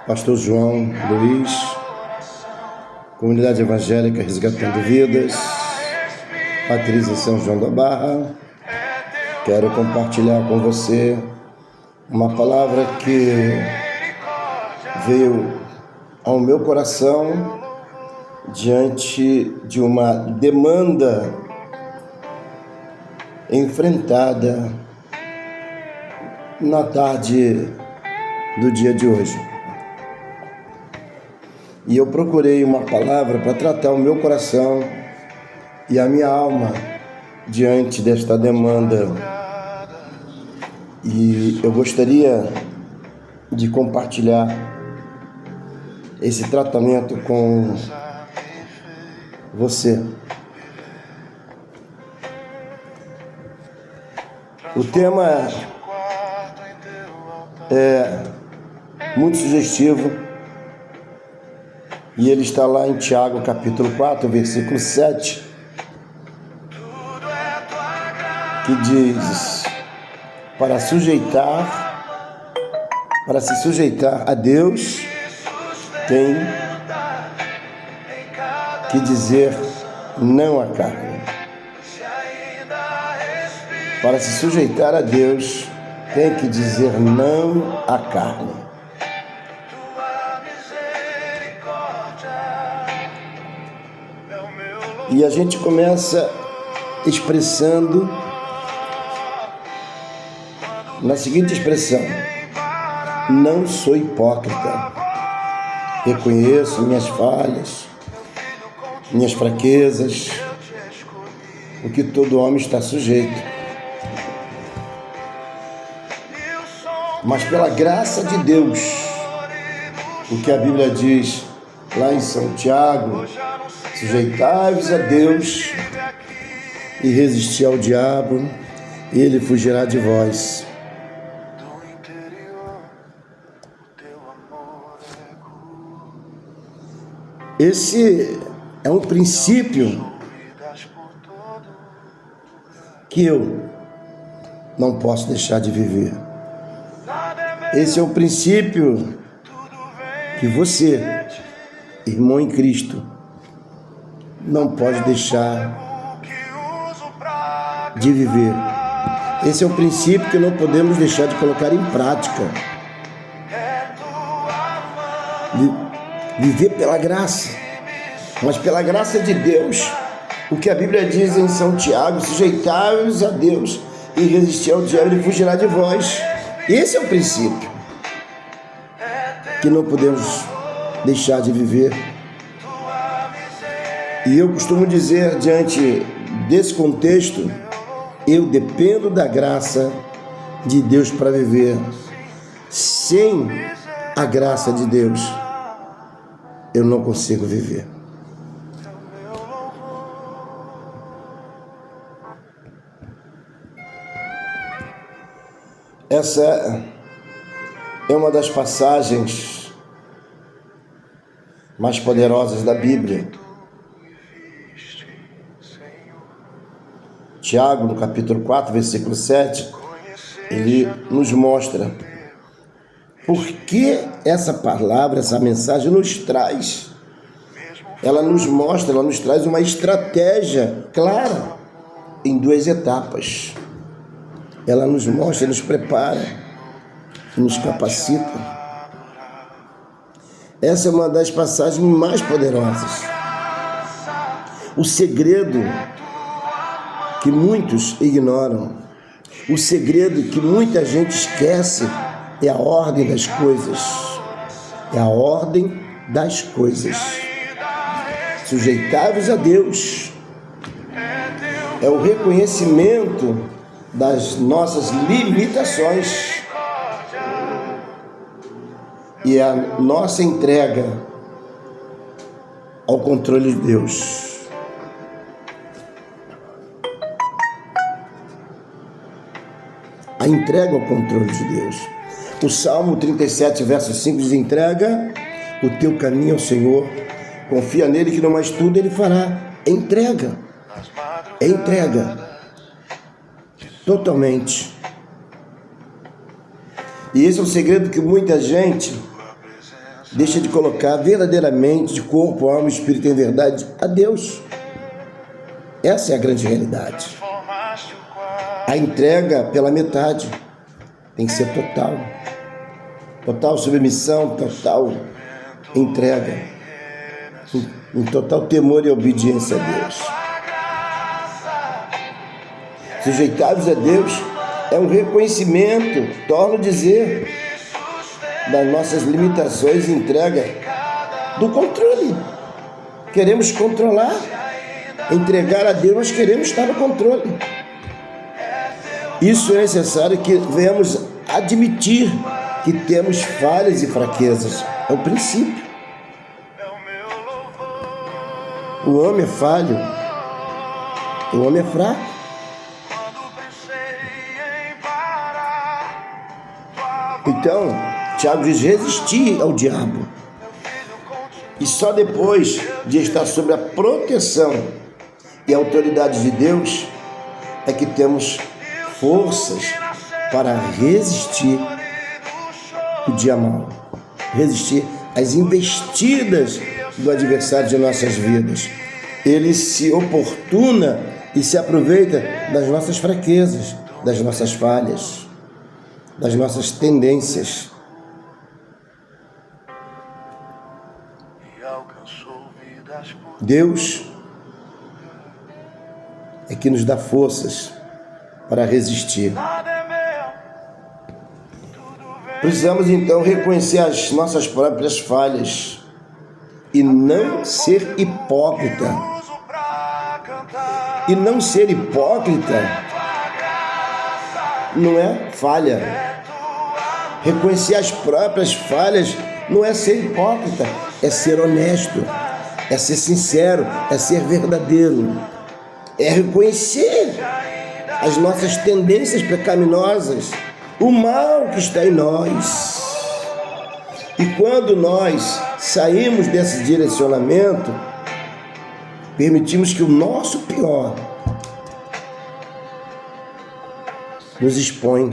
Pastor João Luiz, Comunidade Evangélica Resgatando Vidas, Patrícia São João da Barra. Quero compartilhar com você uma palavra que veio ao meu coração diante de uma demanda enfrentada na tarde do dia de hoje. E eu procurei uma palavra para tratar o meu coração e a minha alma diante desta demanda. E eu gostaria de compartilhar esse tratamento com você. O tema é muito sugestivo e ele está lá em Tiago, capítulo 4, versículo 7, que diz: para se sujeitar a Deus, tem que dizer não à carne. Para se sujeitar a Deus, tem que dizer não à carne. E a gente começa expressando na seguinte expressão: não sou hipócrita, reconheço minhas falhas, minhas fraquezas, o que todo homem está sujeito. Mas pela graça de Deus, o que a Bíblia diz lá em São Tiago: sujeitai-vos a Deus e resisti ao diabo, e ele fugirá de vós. Esse é um princípio que eu não posso deixar de viver. Esse é um princípio que você, irmão em Cristo, não pode deixar de viver. Esse é um princípio que não podemos deixar de colocar em prática. Viver pela graça, mas pela graça de Deus, o que a Bíblia diz em São Tiago: sujeitai-vos a Deus e resistir ao diabo, ele fugirá de vós. Esse é o princípio que não podemos deixar de viver. E eu costumo dizer, diante desse contexto, eu dependo da graça de Deus para viver. Sem a graça de Deus, eu não consigo viver. Essa é uma das passagens mais poderosas da Bíblia. Tiago, no capítulo 4, versículo 7, ele nos mostra por que essa palavra, essa mensagem nos traz. Ela nos mostra, ela nos traz uma estratégia clara em duas etapas. Ela nos mostra, nos prepara, nos capacita. Essa é uma das passagens mais poderosas. O segredo que muitos ignoram, o segredo que muita gente esquece, é a ordem das coisas. É a ordem das coisas. Sujeitai-vos a Deus. É o reconhecimento das nossas limitações e a nossa entrega ao controle de Deus. A entrega ao controle de Deus. O Salmo 37, verso 5 diz: entrega o teu caminho ao Senhor, confia nele que no mais tudo ele fará. Entrega. Entrega. Totalmente. E esse é um segredo que muita gente deixa de colocar verdadeiramente de corpo, alma, espírito em verdade a Deus. Essa é a grande realidade. A entrega pela metade tem que ser total. Total submissão, total entrega, em total temor e obediência a Deus. Sujeitar-vos a Deus é um reconhecimento, torno a dizer, das nossas limitações e entrega do controle. Queremos controlar, entregar a Deus, mas queremos estar no controle. Isso é necessário que venhamos admitir que temos falhas e fraquezas. É o princípio. O homem é falho, o homem é fraco. Então, Tiago diz: resistir ao diabo. E só depois de estar sob a proteção e a autoridade de Deus é que temos forças para resistir o dia mau, resistir às investidas do adversário de nossas vidas. Ele se oportuna e se aproveita das nossas fraquezas, das nossas falhas, das nossas tendências. Deus é que nos dá forças para resistir. Precisamos então reconhecer as nossas próprias falhas e não ser hipócrita. E não ser hipócrita não é falha. Reconhecer as próprias falhas não é ser hipócrita, é ser honesto, é ser sincero, é ser verdadeiro, é reconhecer as nossas tendências pecaminosas, o mal que está em nós. E quando nós saímos desse direcionamento, permitimos que o nosso pior nos expõe.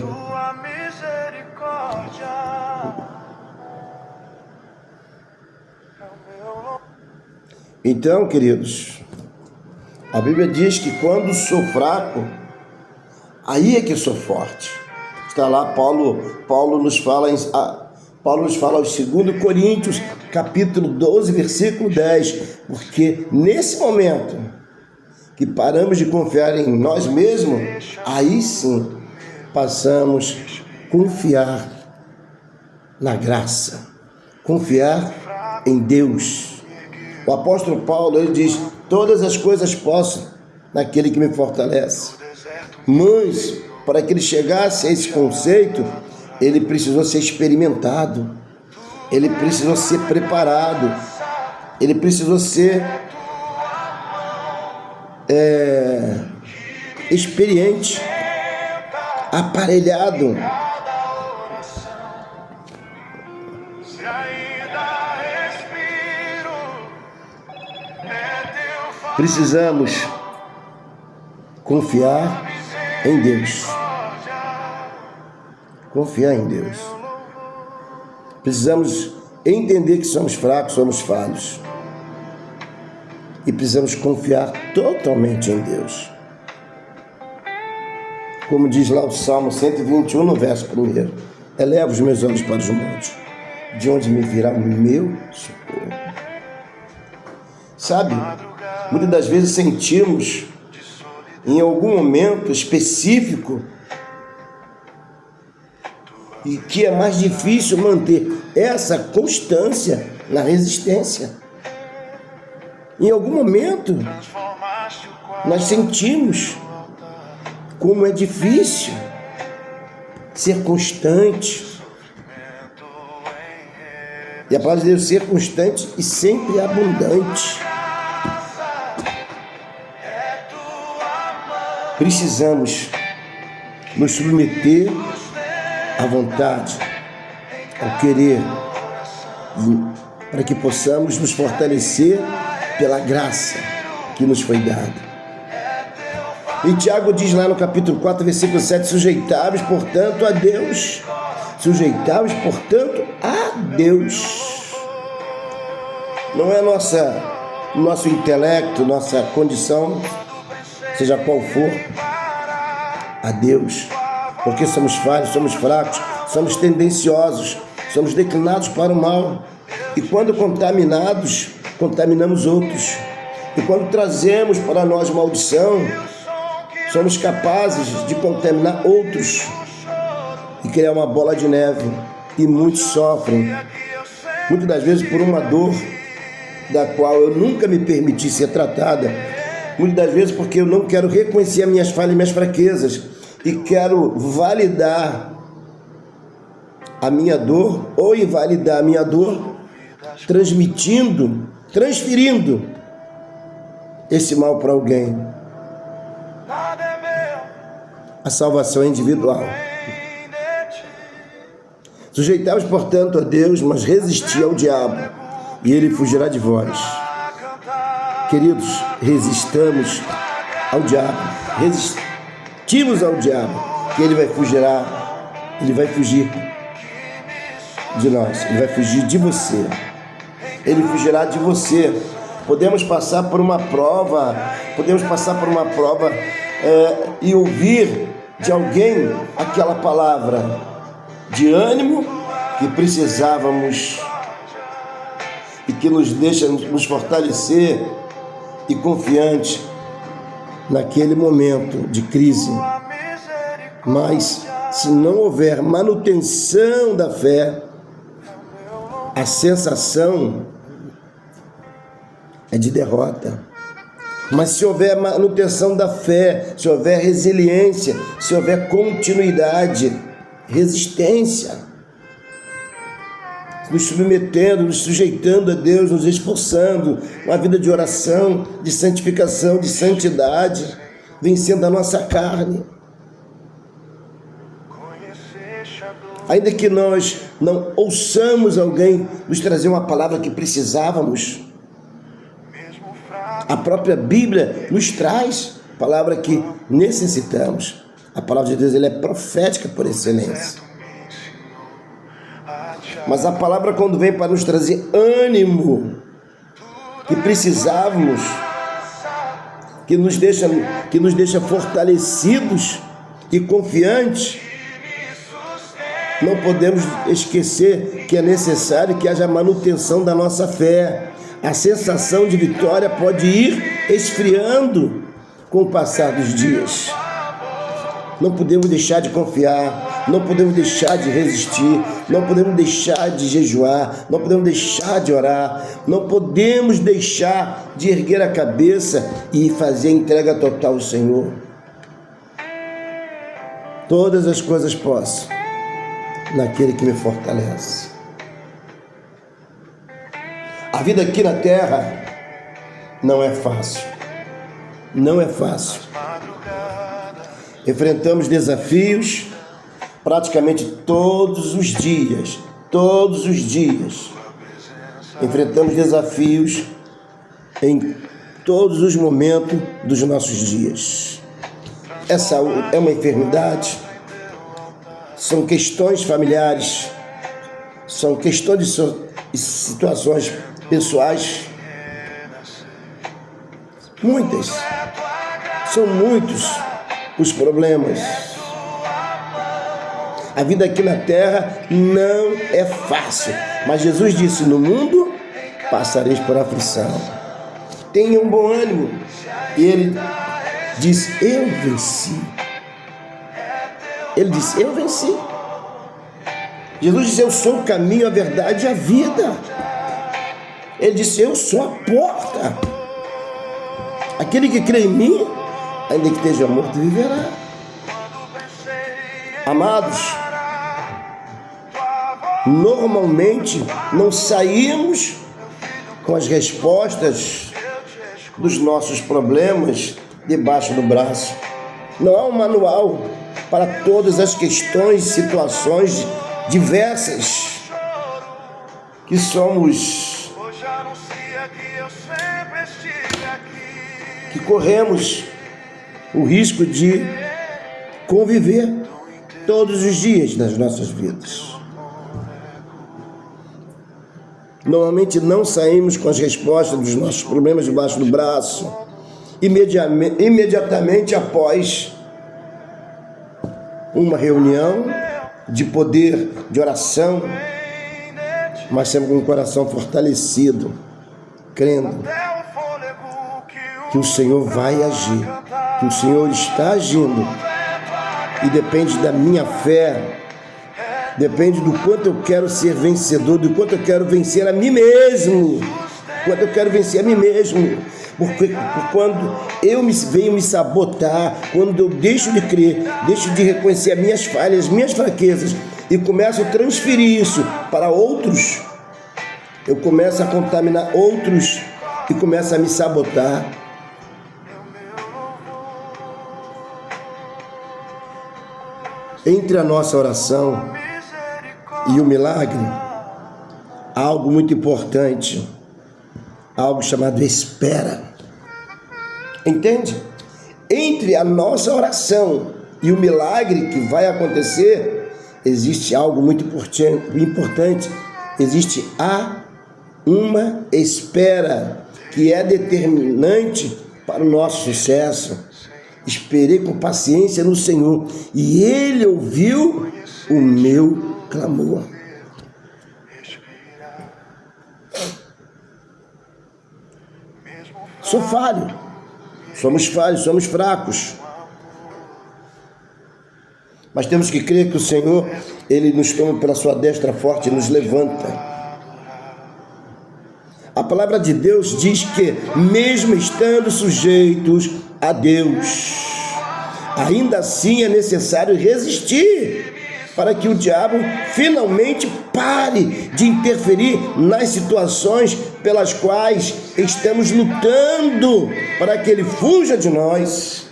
Então, queridos, a Bíblia diz que quando sou fraco, aí é que sou forte. Está lá, Paulo nos fala aos 2 Coríntios, capítulo 12, versículo 10, porque nesse momento que paramos de confiar em nós mesmos, aí sim passamos a confiar na graça, confiar em Deus. O apóstolo Paulo, ele diz: todas as coisas posso naquele que me fortalece. Mas, para que ele chegasse a esse conceito, ele precisou ser experimentado, ele precisou ser preparado, ele precisou ser experiente, aparelhado. Precisamos confiar em Deus. Confiar em Deus. Precisamos entender que somos fracos, somos falhos. E precisamos confiar totalmente em Deus. Como diz lá o Salmo 121, no verso 1. Eleva os meus olhos para os montes, de onde me virá o meu socorro. Sabe, muitas das vezes sentimos, em algum momento específico, e que é mais difícil manter essa constância na resistência. Em algum momento, nós sentimos como é difícil ser constante. E a palavra de Deus, ser constante e sempre abundante. Precisamos nos submeter à vontade, ao querer, para que possamos nos fortalecer pela graça que nos foi dada. E Tiago diz lá no capítulo 4, versículo 7, sujeitáveis, portanto, a Deus. Sujeitáveis, portanto, a Deus. não é nosso intelecto, nossa condição, seja qual for, a Deus. Porque somos falhos, somos fracos, somos tendenciosos, somos declinados para o mal. E quando contaminados, contaminamos outros. E quando trazemos para nós maldição, somos capazes de contaminar outros e criar uma bola de neve. E muitos sofrem, muitas das vezes por uma dor da qual eu nunca me permiti ser tratada, muitas das vezes porque eu não quero reconhecer as minhas falhas e minhas fraquezas e quero validar a minha dor ou invalidar a minha dor, transferindo esse mal para alguém. A salvação é individual. Sujeitai-vos, portanto, a Deus, mas resisti ao diabo, e ele fugirá de vós. Queridos, resistamos ao diabo, resistimos ao diabo, que ele vai fugir de nós, ele vai fugir de você, ele fugirá de você. Podemos passar por uma prova, e ouvir de alguém aquela palavra de ânimo que precisávamos e que nos deixa nos fortalecer e confiante naquele momento de crise. Mas se não houver manutenção da fé, a sensação é de derrota. Mas se houver manutenção da fé, se houver resiliência, se houver continuidade, resistência, nos submetendo, nos sujeitando a Deus, nos esforçando, uma vida de oração, de santificação, de santidade, vencendo a nossa carne. Ainda que nós não ouçamos alguém nos trazer uma palavra que precisávamos, a própria Bíblia nos traz a palavra que necessitamos. A palavra de Deus ela é profética por excelência. Mas a palavra, quando vem para nos trazer ânimo que precisávamos, que nos deixa fortalecidos e confiantes, não podemos esquecer que é necessário que haja manutenção da nossa fé. A sensação de vitória pode ir esfriando com o passar dos dias. Não podemos deixar de confiar, não podemos deixar de resistir, não podemos deixar de jejuar, não podemos deixar de orar, não podemos deixar de erguer a cabeça e fazer a entrega total ao Senhor. Todas as coisas posso naquele que me fortalece. A vida aqui na terra não é fácil. Não é fácil. Enfrentamos desafios praticamente todos os dias. Todos os dias. Enfrentamos desafios em todos os momentos dos nossos dias. Essa é uma enfermidade, são questões familiares, são questões de situações pessoais. São muitos os problemas. A vida aqui na terra não é fácil, mas Jesus disse: no mundo passareis por aflição. Tenham bom ânimo. E ele diz: eu venci. Ele disse: eu venci. Jesus disse: eu sou o caminho, a verdade e a vida. Ele disse: eu sou a porta. Aquele que crê em mim, ainda que esteja morto, viverá. Amados, normalmente não saímos com as respostas dos nossos problemas debaixo do braço. Não há um manual para todas as questões, situações diversas que corremos o risco de conviver todos os dias das nossas vidas. Normalmente não saímos com as respostas dos nossos problemas debaixo do braço, imediatamente após uma reunião de poder, de oração, mas sempre com o coração fortalecido, crendo que o Senhor vai agir, que o Senhor está agindo, e depende da minha fé, depende do quanto eu quero ser vencedor, do quanto eu quero vencer a mim mesmo, quanto eu quero vencer a mim mesmo, porque quando eu venho me sabotar, quando eu deixo de crer, deixo de reconhecer as minhas falhas, as minhas fraquezas, e começo a transferir isso para outros, eu começo a contaminar outros e começo a me sabotar. Entre a nossa oração e o milagre, há algo muito importante, algo chamado espera. Entende? Entre a nossa oração e o milagre que vai acontecer, existe algo muito importante. Existe uma espera que é determinante para o nosso sucesso. Esperei com paciência no Senhor e Ele ouviu o meu clamor. Sou falho, somos falhos, somos fracos. Mas temos que crer que o Senhor, Ele nos toma pela sua destra forte e nos levanta. A palavra de Deus diz que, mesmo estando sujeitos a Deus, ainda assim é necessário resistir para que o diabo finalmente pare de interferir nas situações pelas quais estamos lutando, para que ele fuja de nós.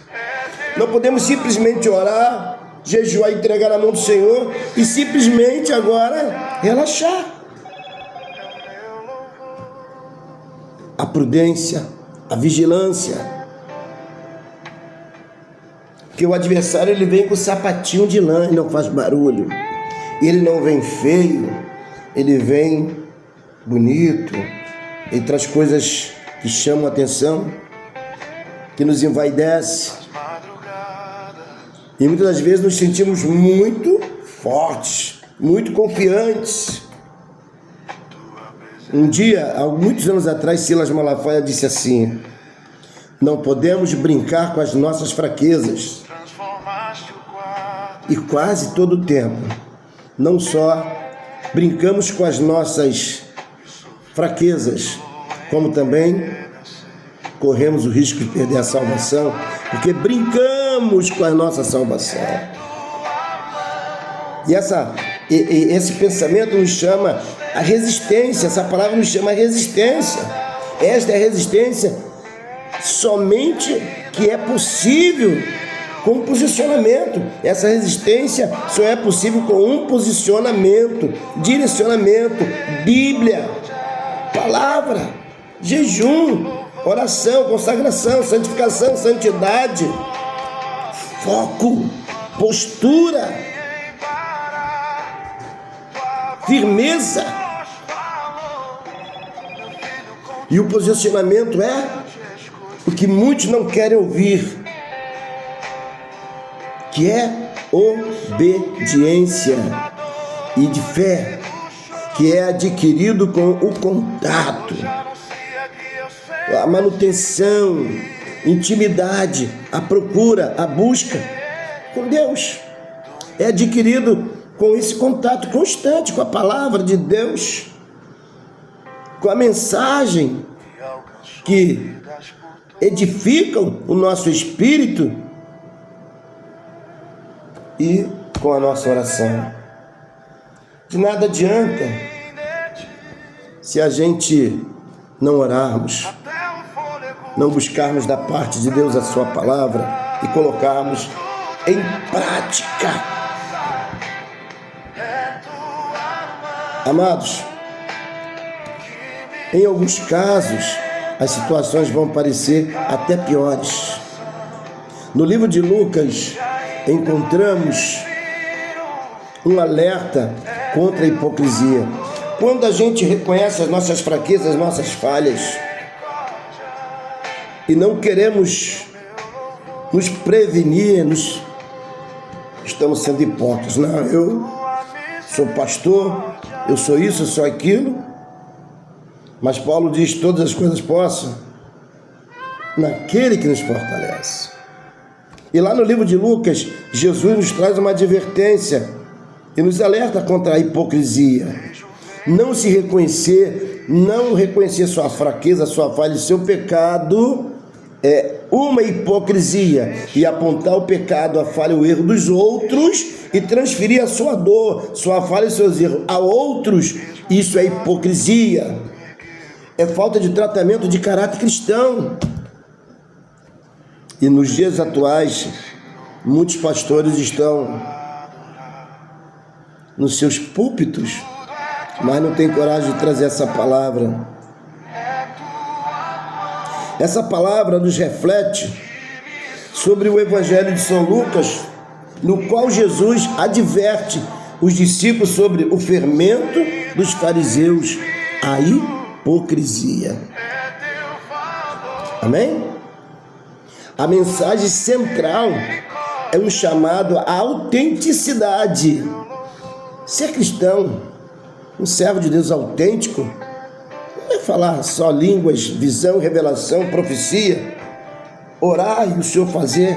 Não podemos simplesmente orar, jejuar, entregar na mão do Senhor e simplesmente agora relaxar. A prudência, a vigilância, porque o adversário ele vem com sapatinho de lã e não faz barulho, ele não vem feio, ele vem bonito, ele traz coisas que chamam a atenção, que nos envaidece, e muitas das vezes nos sentimos muito fortes, muito confiantes. Um dia, há muitos anos atrás, Silas Malafaia disse assim: não podemos brincar com as nossas fraquezas. E quase todo o tempo, não só brincamos com as nossas fraquezas, como também corremos o risco de perder a salvação, porque brincamos com a nossa salvação. E esse pensamento nos chama a resistência, essa palavra nos chama a resistência. Esta é a resistência somente que é possível com um posicionamento. Essa resistência só é possível com um posicionamento, direcionamento, Bíblia, palavra, jejum, oração, consagração, santificação, santidade, foco, postura, firmeza. E o posicionamento é o que muitos não querem ouvir, que é obediência e de fé, que é adquirido com o contato, a manutenção, intimidade, a procura, a busca com Deus. É adquirido com esse contato constante com a palavra de Deus, com a mensagem que edificam o nosso espírito e com a nossa oração. De nada adianta se a gente não orarmos, não buscarmos da parte de Deus a sua palavra e colocarmos em prática. Amados, em alguns casos, as situações vão parecer até piores. No livro de Lucas, encontramos um alerta contra a hipocrisia. Quando a gente reconhece as nossas fraquezas, as nossas falhas, e não queremos nos prevenir, estamos sendo hipócritas. Não, eu sou pastor, eu sou isso, eu sou aquilo. Mas Paulo diz: todas as coisas posso naquele que nos fortalece. E lá no livro de Lucas, Jesus nos traz uma advertência e nos alerta contra a hipocrisia. Não reconhecer sua fraqueza, sua falha e seu pecado é uma hipocrisia. E apontar o pecado, a falha, o erro dos outros e transferir a sua dor, sua falha e seus erros a outros, isso é hipocrisia. É falta de tratamento de caráter cristão. E nos dias atuais, muitos pastores estão nos seus púlpitos, mas não tem coragem de trazer essa palavra. Essa palavra nos reflete sobre o Evangelho de São Lucas, no qual Jesus adverte os discípulos sobre o fermento dos fariseus, a hipocrisia. Amém? A mensagem central é um chamado à autenticidade. Ser cristão, um servo de Deus autêntico, não é falar só línguas, visão, revelação, profecia, orar e o Senhor fazer,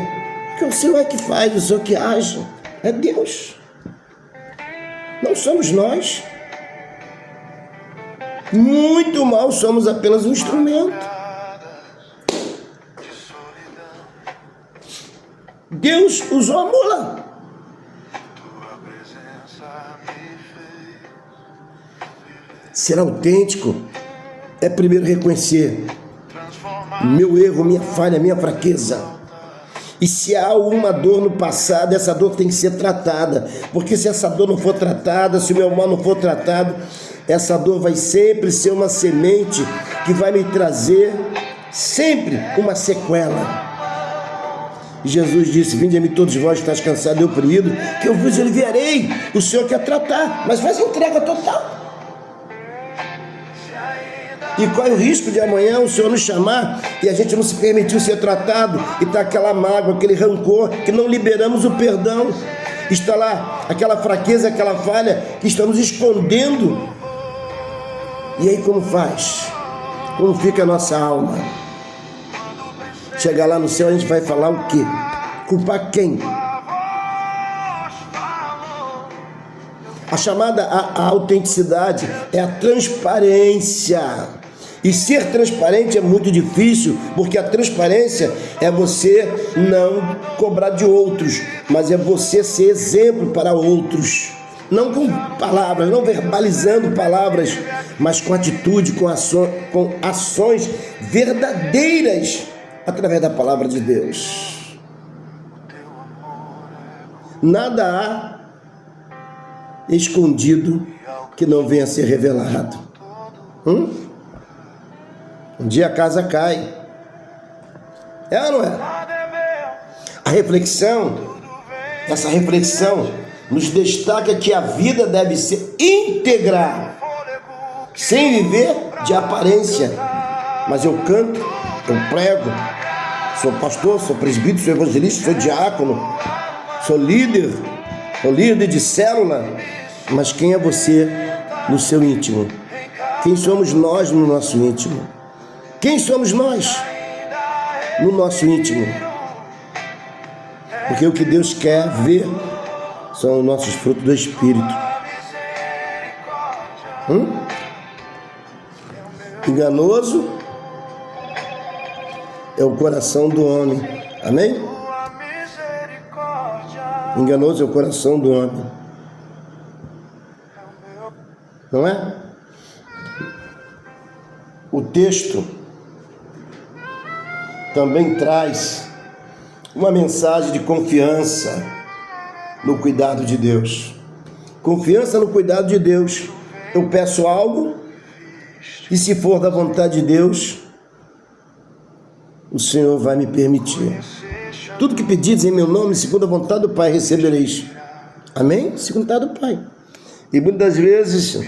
porque o Senhor é que faz, o Senhor que age, é Deus. Não somos nós. Muito mal, somos apenas um instrumento. Deus usou a mula. Ser autêntico é primeiro reconhecer meu erro, minha falha, minha fraqueza. E se há alguma dor no passado, essa dor tem que ser tratada. Porque se essa dor não for tratada, se o meu mal não for tratado, essa dor vai sempre ser uma semente que vai me trazer sempre uma sequela. Jesus disse: vinde a mim todos vós que estáis cansados e oprimidos, que eu vos aliviarei. O Senhor quer tratar, mas faz entrega total. E corre o risco de amanhã o Senhor nos chamar e a gente não se permitiu ser tratado, e está aquela mágoa, aquele rancor, que não liberamos o perdão. Está lá aquela fraqueza, aquela falha que estamos escondendo. E aí como faz? Como fica a nossa alma? Chegar lá no céu, a gente vai falar o quê? Culpar quem? A chamada a autenticidade é a transparência. E ser transparente é muito difícil, porque a transparência é você não cobrar de outros, mas é você ser exemplo para outros. Não com palavras, não verbalizando palavras, mas com atitude, com ações verdadeiras através da palavra de Deus. Nada há escondido que não venha a ser revelado. Um dia a casa cai. É ou não é? Essa reflexão nos destaca que a vida deve ser íntegra, sem viver de aparência. Mas eu canto, eu prego, sou pastor, sou presbítero, sou evangelista, sou diácono, sou líder de célula. Mas quem é você no seu íntimo? Quem somos nós no nosso íntimo? Quem somos nós no nosso íntimo? Porque o que Deus quer ver são os nossos frutos do Espírito. Enganoso é o coração do homem. Amém? Enganoso é o coração do homem. Não é? O texto também traz uma mensagem de confiança no cuidado de Deus. Confiança no cuidado de Deus. Eu peço algo e, se for da vontade de Deus, o Senhor vai me permitir. Tudo que pedires em meu nome, segundo a vontade do Pai, recebereis. Amém? Segundo a vontade do Pai. E muitas vezes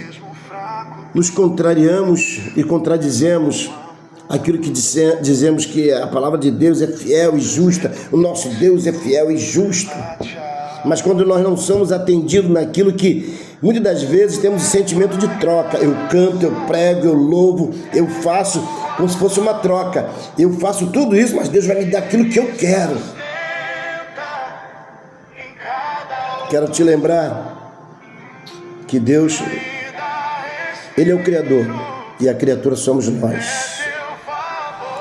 nos contrariamos e contradizemos aquilo que dizemos que a palavra de Deus é fiel e justa, o nosso Deus é fiel e justo. Mas quando nós não somos atendidos naquilo que muitas das vezes temos o sentimento de troca, eu canto, eu prego, eu louvo, eu faço como se fosse uma troca, eu faço tudo isso, mas Deus vai me dar aquilo que eu quero. Quero te lembrar que Deus, Ele é o Criador e a criatura somos nós.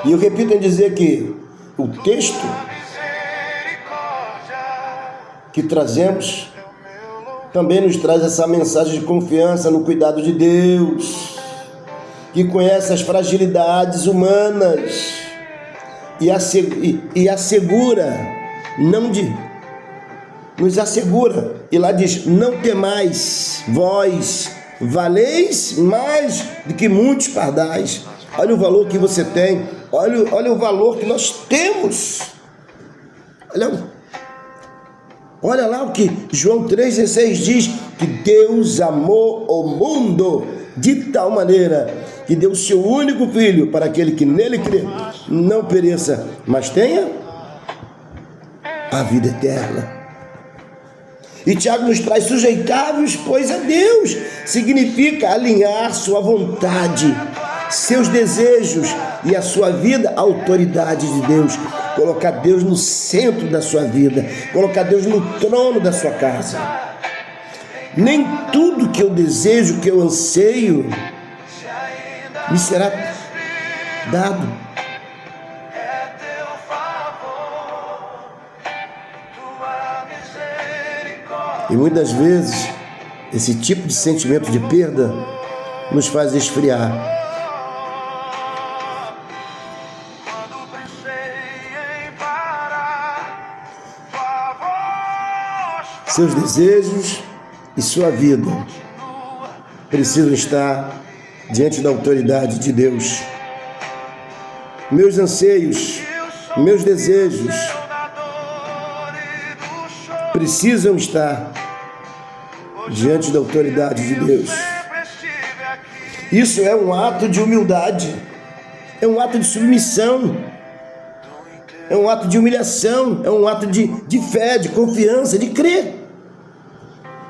E eu repito em dizer que o texto que trazemos também nos traz essa mensagem de confiança no cuidado de Deus, que conhece as fragilidades humanas e assegura, nos assegura, e lá diz, não temais, vós valeis mais do que muitos pardais. Olha o valor que você tem, olha o valor que nós temos. Olha lá o que João 3,16 diz, que Deus amou o mundo de tal maneira que deu o seu único filho para aquele que nele crê, não pereça, mas tenha a vida eterna. E Tiago nos traz sujeitáveis, pois a Deus significa alinhar sua vontade, seus desejos e a sua vida à autoridade de Deus. Colocar Deus no centro da sua vida, colocar Deus no trono da sua casa. Nem tudo que eu desejo, que eu anseio, me será dado. E muitas vezes, esse tipo de sentimento de perda nos faz esfriar. Seus desejos e sua vida precisam estar diante da autoridade de Deus. Meus anseios, meus desejos precisam estar diante da autoridade de Deus. Isso é um ato de humildade, é um ato de submissão, é um ato de humilhação, é um ato de fé, de confiança, de crer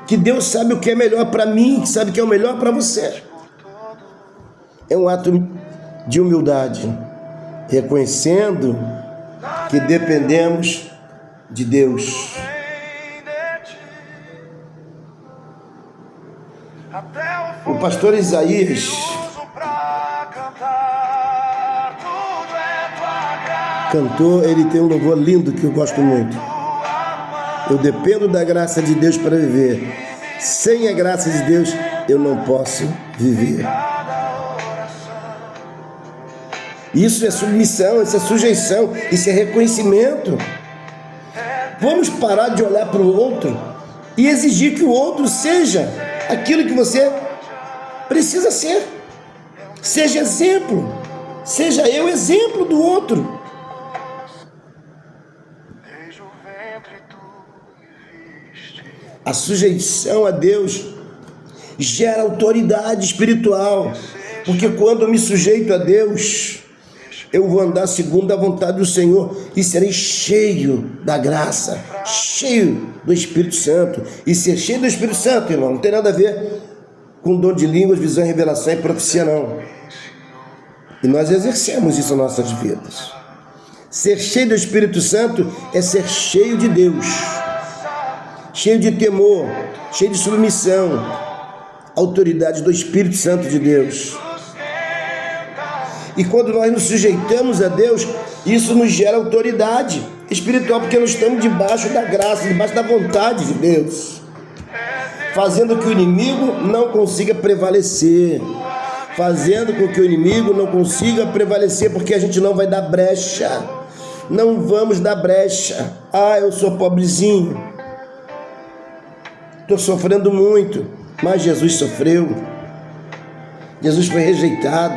que Deus sabe o que é melhor para mim, sabe o que é o melhor para você. É um ato de humildade, reconhecendo que dependemos de Deus. O pastor Isaías cantor, ele tem um louvor lindo que eu gosto muito. Eu dependo da graça de Deus para viver. Sem a graça de Deus, eu não posso viver. Isso é submissão, isso é sujeição, isso é reconhecimento. Vamos parar de olhar para o outro e exigir que o outro seja aquilo que você precisa ser. Seja exemplo. Seja eu exemplo do outro. A sujeição a Deus gera autoridade espiritual, porque quando eu me sujeito a Deus, eu vou andar segundo a vontade do Senhor e serei cheio da graça, cheio do Espírito Santo. E ser cheio do Espírito Santo, irmão, não tem nada a ver com dom de línguas, visão, revelação e profecia, não. E nós exercemos isso em nossas vidas. Ser cheio do Espírito Santo é ser cheio de Deus, cheio de temor, cheio de submissão, autoridade do Espírito Santo de Deus. E quando nós nos sujeitamos a Deus, isso nos gera autoridade espiritual, porque nós estamos debaixo da graça, debaixo da vontade de Deus, fazendo que o inimigo não consiga prevalecer, fazendo com que o inimigo não consiga prevalecer, porque a gente não vai dar brecha, não vamos dar brecha. Ah, eu sou pobrezinho, estou sofrendo muito, mas Jesus sofreu, Jesus foi rejeitado,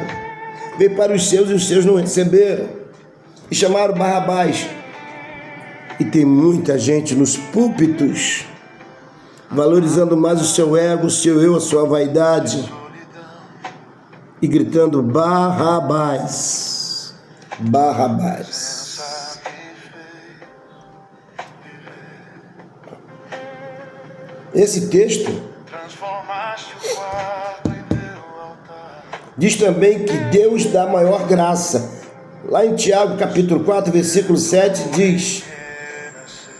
veio para os seus e os seus não receberam, e chamaram Barrabás. E tem muita gente nos púlpitos valorizando mais o seu ego, o seu eu, a sua vaidade, e gritando Barrabás, Barrabás. Esse texto diz também que Deus dá maior graça. Lá em Tiago capítulo 4, versículo 7 diz,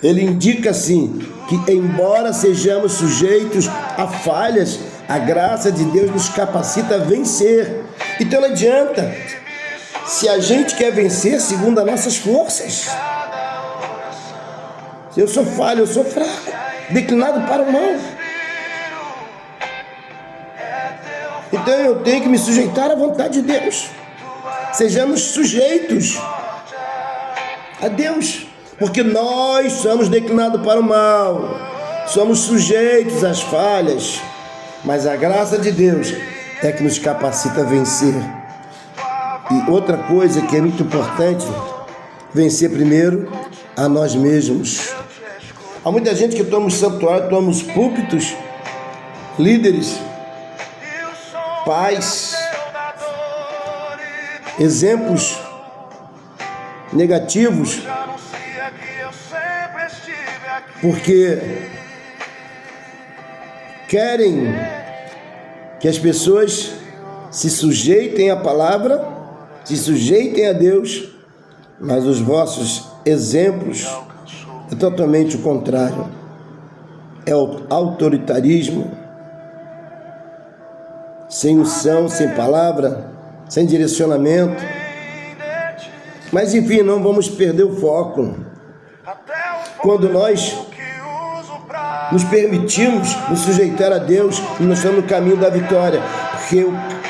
ele indica assim, que embora sejamos sujeitos a falhas, a graça de Deus nos capacita a vencer. Então não adianta, se a gente quer vencer segundo as nossas forças. Se eu sou falho, eu sou fraco, declinado para o mal. Então eu tenho que me sujeitar à vontade de Deus. Sejamos sujeitos a Deus, porque nós somos declinados para o mal, somos sujeitos às falhas, mas a graça de Deus é que nos capacita a vencer. E outra coisa que é muito importante, vencer primeiro a nós mesmos. Há muita gente que toma os santuários, toma os púlpitos, líderes, pais, exemplos negativos, porque querem que as pessoas se sujeitem à palavra, se sujeitem a Deus, mas os vossos exemplos é totalmente o contrário. É o autoritarismo, sem unção, sem palavra, sem direcionamento. Mas enfim, não vamos perder o foco. Quando nós nos permitimos nos sujeitar a Deus, nós estamos no caminho da vitória, porque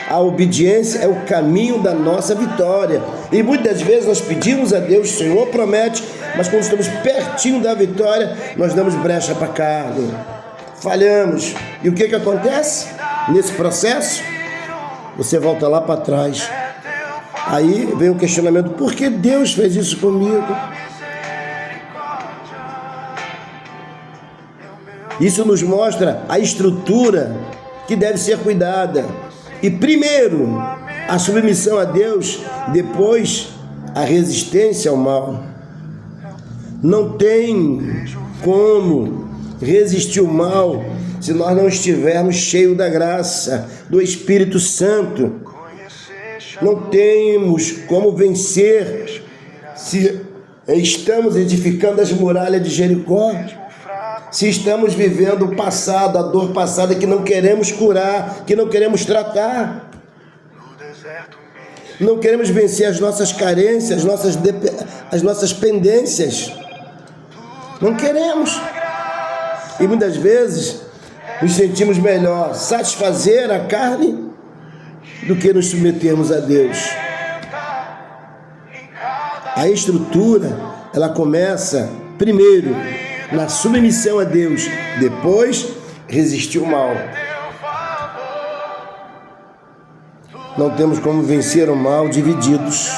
a obediência é o caminho da nossa vitória. E muitas vezes nós pedimos a Deus, o Senhor promete, mas quando estamos pertinho da vitória, nós damos brecha para a carne, falhamos. E o que acontece nesse processo? Você volta lá para trás. Aí vem o questionamento, por que Deus fez isso comigo? Isso nos mostra a estrutura que deve ser cuidada. E primeiro, a submissão a Deus, depois a resistência ao mal. Não tem como resistir ao mal se nós não estivermos cheios da graça, do Espírito Santo. Não temos como vencer se estamos edificando as muralhas de Jericó, se estamos vivendo o passado, a dor passada que não queremos curar, que não queremos tratar. Não queremos vencer as nossas carências, as nossas pendências. Não queremos. E muitas vezes nos sentimos melhor satisfazer a carne do que nos submetermos a Deus. A estrutura, ela começa primeiro na submissão a Deus, depois resistir o mal. Não temos como vencer o mal divididos.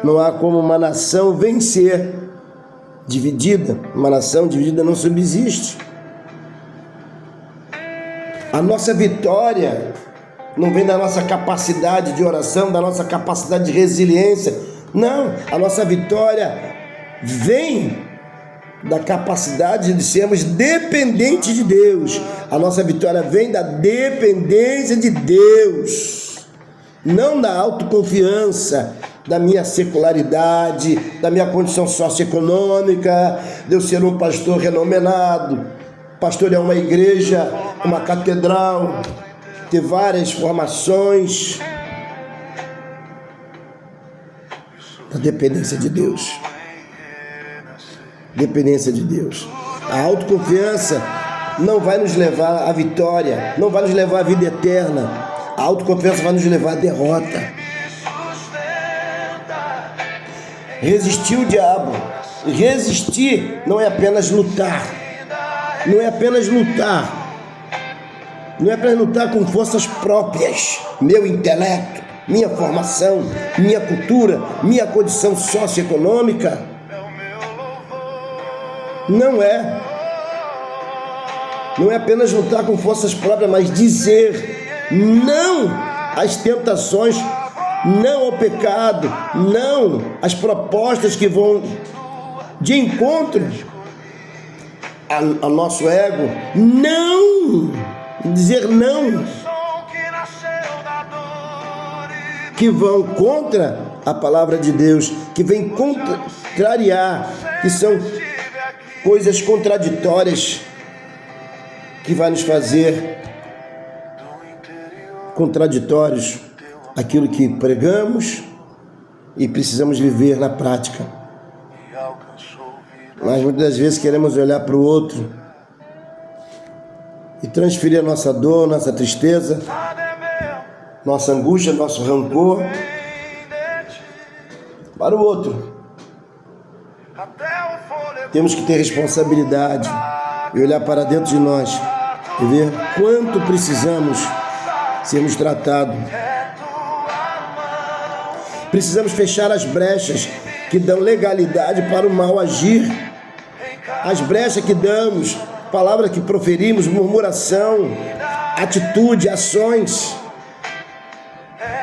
Não há como uma nação vencer dividida. Uma nação dividida não subsiste. A nossa vitória não vem da nossa capacidade de oração, da nossa capacidade de resiliência. Não, a nossa vitória vem da capacidade de sermos dependentes de Deus. A nossa vitória vem da dependência de Deus, não da autoconfiança, da minha secularidade, da minha condição socioeconômica, de eu ser um pastor renomenado, pastorear uma igreja, uma catedral, ter várias formações. Da dependência de Deus. Dependência de Deus. A autoconfiança não vai nos levar à vitória, não vai nos levar à vida eterna. A autoconfiança vai nos levar à derrota. Resistir o diabo. Resistir não é apenas lutar. Não é apenas lutar. Não é apenas lutar com forças próprias. Meu intelecto, minha formação, minha cultura, minha condição socioeconômica. Não é apenas lutar com forças próprias, mas dizer não às tentações, não ao pecado, não às propostas que vão de encontro ao nosso ego, não, dizer não, que vão contra a palavra de Deus, que vem contrariar, que são coisas contraditórias, que vai nos fazer contraditórios aquilo que pregamos e precisamos viver na prática. Mas muitas das vezes queremos olhar para o outro e transferir a nossa dor, nossa tristeza, nossa angústia, nosso rancor para o outro. Temos que ter responsabilidade e olhar para dentro de nós e ver quanto precisamos sermos tratados. Precisamos fechar as brechas que dão legalidade para o mal agir. As brechas que damos, palavras que proferimos, murmuração, atitude, ações.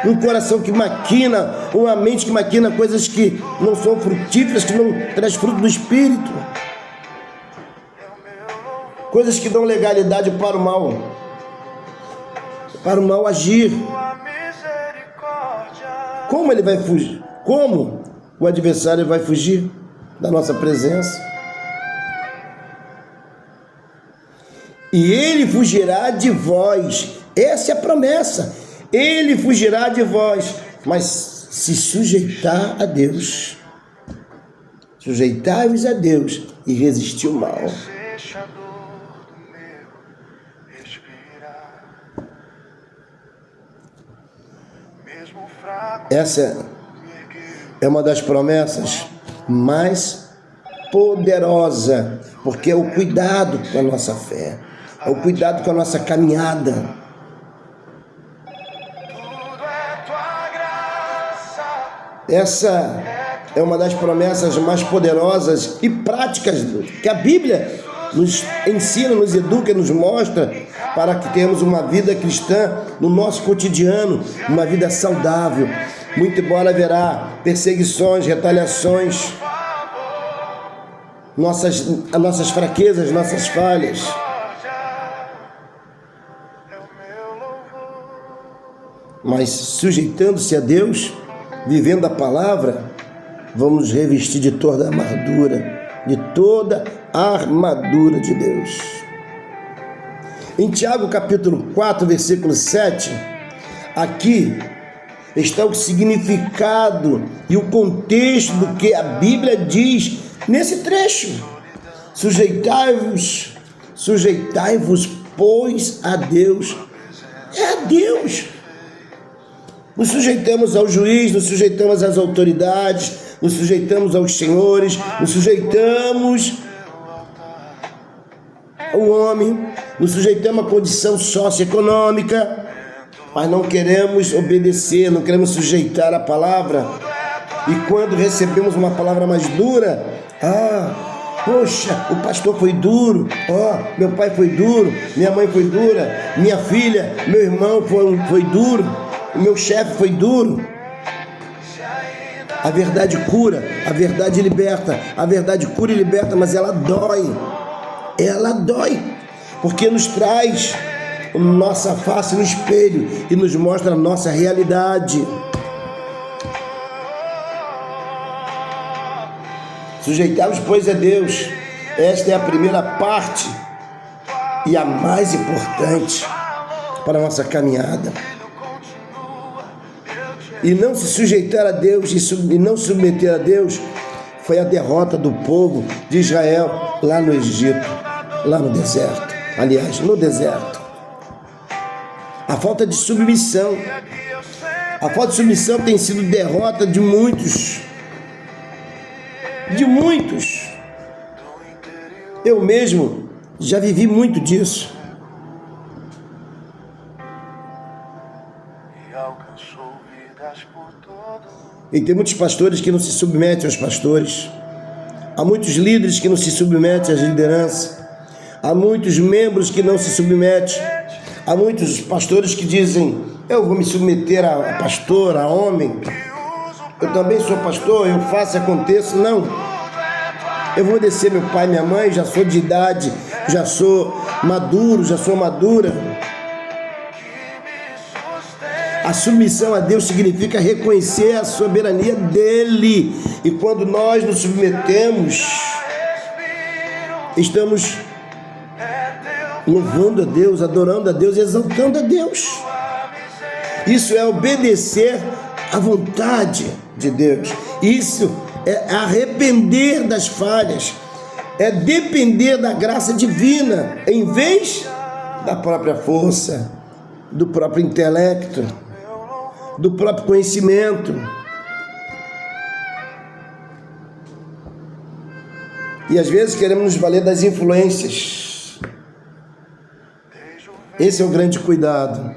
Um coração que maquina, uma mente que maquina coisas que não são frutíferas, que não traz fruto do Espírito. Coisas que dão legalidade para o mal agir. Como ele vai fugir? Como o adversário vai fugir da nossa presença? E ele fugirá de vós. Essa é a promessa. Ele fugirá de vós, mas se sujeitar a Deus. Sujeitai-vos a Deus e resistir o mal. Essa é uma das promessas mais poderosas, porque é o cuidado com a nossa fé, é o cuidado com a nossa caminhada. Essa é uma das promessas mais poderosas e práticas que a Bíblia nos ensina, nos educa, nos mostra para que tenhamos uma vida cristã no nosso cotidiano, uma vida saudável. Muito embora haverá perseguições, retaliações, nossas fraquezas, nossas falhas. Mas sujeitando-se a Deus, vivendo a palavra, vamos revestir de toda a armadura de Deus. Em Tiago capítulo 4, versículo 7, aqui está o significado e o contexto do que a Bíblia diz nesse trecho. Sujeitai-vos, pois, a Deus. É a Deus. Nos sujeitamos ao juiz, nos sujeitamos às autoridades, nos sujeitamos aos senhores, nos sujeitamos ao homem, nos sujeitamos à condição socioeconômica, mas não queremos obedecer, não queremos sujeitar a palavra. E quando recebemos uma palavra mais dura, poxa, o pastor foi duro, meu pai foi duro, minha mãe foi dura, minha filha, meu irmão foi duro, o meu chefe foi duro. A verdade cura, a verdade liberta, a verdade cura e liberta, mas ela dói, porque nos traz nossa face no espelho e nos mostra a nossa realidade. Sujeitai-vos, pois, a Deus. Esta é a primeira parte e a mais importante para a nossa caminhada. E não se sujeitar a Deus e não submeter a Deus foi a derrota do povo de Israel lá no Egito, lá no deserto. Aliás, no deserto. A falta de submissão. A falta de submissão tem sido derrota de muitos. De muitos. Eu mesmo já vivi muito disso. E tem muitos pastores que não se submetem aos pastores. Há muitos líderes que não se submetem às lideranças. Há muitos membros que não se submetem. Há muitos pastores que dizem: eu vou me submeter a pastor, a homem. Eu também sou pastor, eu faço e aconteço. Não. Eu vou obedecer meu pai e minha mãe, já sou de idade, já sou maduro, já sou madura. A submissão a Deus significa reconhecer a soberania dele. E quando nós nos submetemos, estamos louvando a Deus, adorando a Deus, exaltando a Deus. Isso é obedecer à vontade de Deus. Isso é arrepender das falhas. É depender da graça divina, em vez da própria força, do próprio intelecto, do próprio conhecimento. E às vezes queremos nos valer das influências. Esse é o grande cuidado,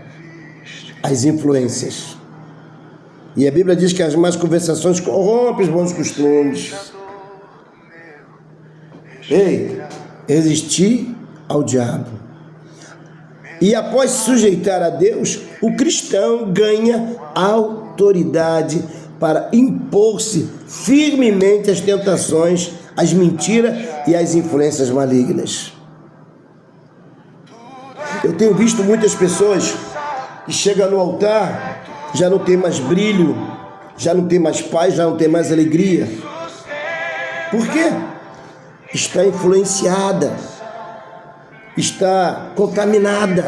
as influências. E a Bíblia diz que as más conversações corrompem os bons costumes. Ei, resistir ao diabo. E após se sujeitar a Deus, o cristão ganha autoridade para impor-se firmemente às tentações, às mentiras e às influências malignas. Eu tenho visto muitas pessoas que chegam no altar, já não tem mais brilho, já não tem mais paz, já não tem mais alegria. Por quê? Está influenciada, está contaminada.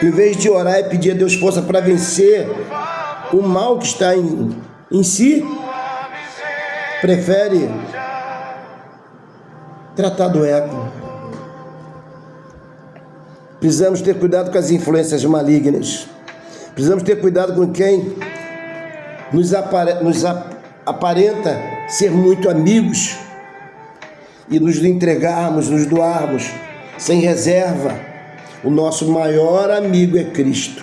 Em vez de orar e pedir a Deus força para vencer o mal que está em si, prefere tratar do ego. Precisamos ter cuidado com as influências malignas. Precisamos ter cuidado com quem nos aparenta ser muito amigos e nos entregarmos, nos doarmos sem reserva. O nosso maior amigo é Cristo.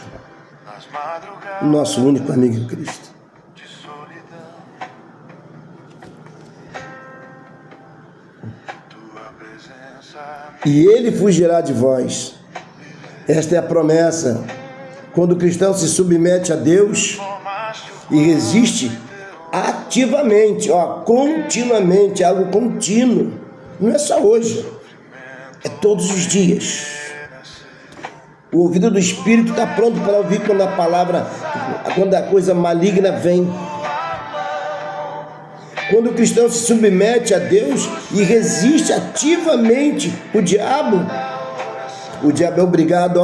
O nosso único amigo é Cristo. E ele fugirá de vós. Esta é a promessa. Quando o cristão se submete a Deus e resiste ativamente, continuamente, algo contínuo. Não é só hoje, é todos os dias. O ouvido do Espírito está pronto para ouvir quando a coisa maligna vem. Quando o cristão se submete a Deus e resiste ativamente o diabo é obrigado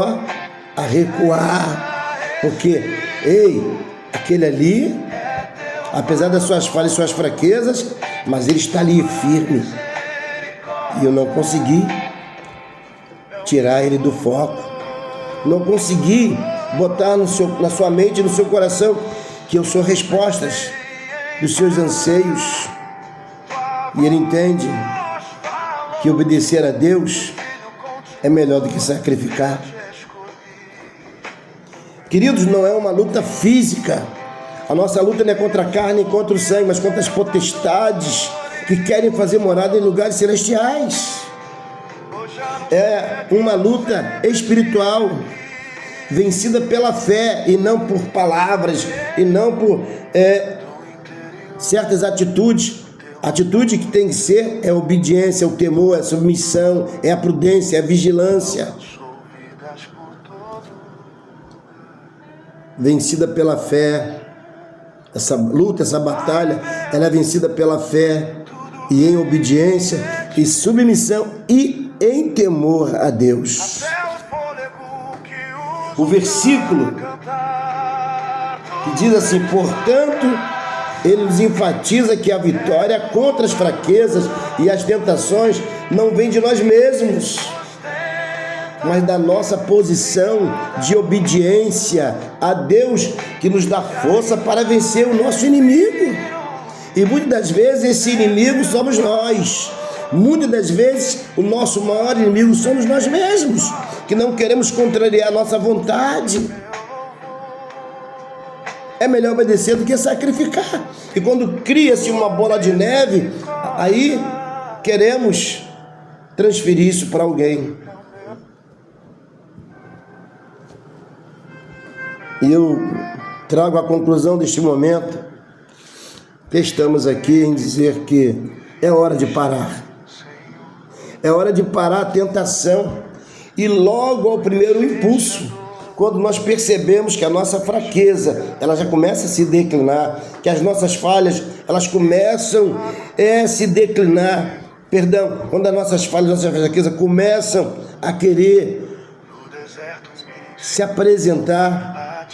a recuar. Porque, aquele ali, apesar das suas falhas e suas fraquezas, mas ele está ali firme. E eu não consegui tirar ele do foco. Não consegui botar na sua mente e no seu coração que eu sou respostas dos seus anseios. E ele entende que obedecer a Deus é melhor do que sacrificar. Queridos, não é uma luta física. A nossa luta não é contra a carne e contra o sangue, mas contra as potestades que querem fazer morada em lugares celestiais. É uma luta espiritual, vencida pela fé e não por palavras, e não por certas atitudes. A atitude que tem que ser é a obediência, é o temor, é a submissão, é a prudência, é a vigilância. Vencida pela fé. Essa luta, essa batalha, ela é vencida pela fé e em obediência e submissão e em temor a Deus. O versículo que diz assim: portanto, ele nos enfatiza que a vitória contra as fraquezas e as tentações não vem de nós mesmos, mas da nossa posição de obediência a Deus, que nos dá força para vencer o nosso inimigo. E muitas das vezes esse inimigo somos nós. Muitas das vezes o nosso maior inimigo somos nós mesmos, que não queremos contrariar a nossa vontade. É melhor obedecer do que sacrificar. E quando cria-se uma bola de neve, aí queremos transferir isso para alguém. E eu trago a conclusão deste momento que estamos aqui em dizer que é hora de parar. É hora de parar a tentação e logo ao primeiro impulso, quando nós percebemos que a nossa fraqueza, ela já começa a se declinar, que as nossas falhas, elas começam a se declinar, quando as nossas falhas, nossas fraquezas começam a querer se apresentar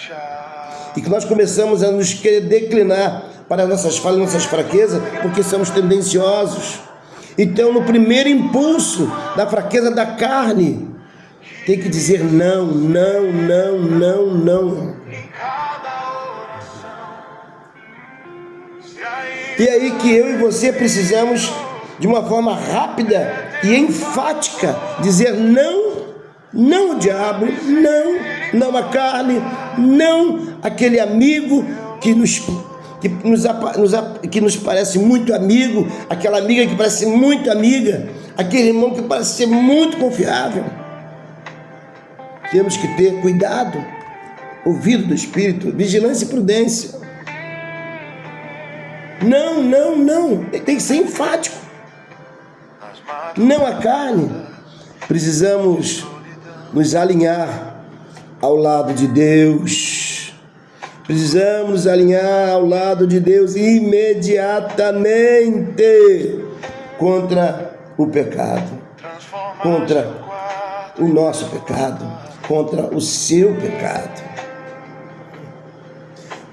e que nós começamos a nos querer declinar para as nossas falhas, nossas fraquezas, porque somos tendenciosos. Então, no primeiro impulso da fraqueza da carne, tem que dizer não, não, não, não, não. E aí que eu e você precisamos, de uma forma rápida e enfática, dizer não, não ao diabo, não, não à carne, não àquele amigo que nos parece muito amigo, aquela amiga que parece muito amiga, aquele irmão que parece ser muito confiável. Temos que ter cuidado, ouvido do Espírito, vigilância e prudência. Não, não, não, tem que ser enfático. Não à carne. Precisamos nos alinhar ao lado de Deus. Precisamos nos alinhar ao lado de Deus imediatamente contra o pecado, contra o nosso pecado, contra o seu pecado,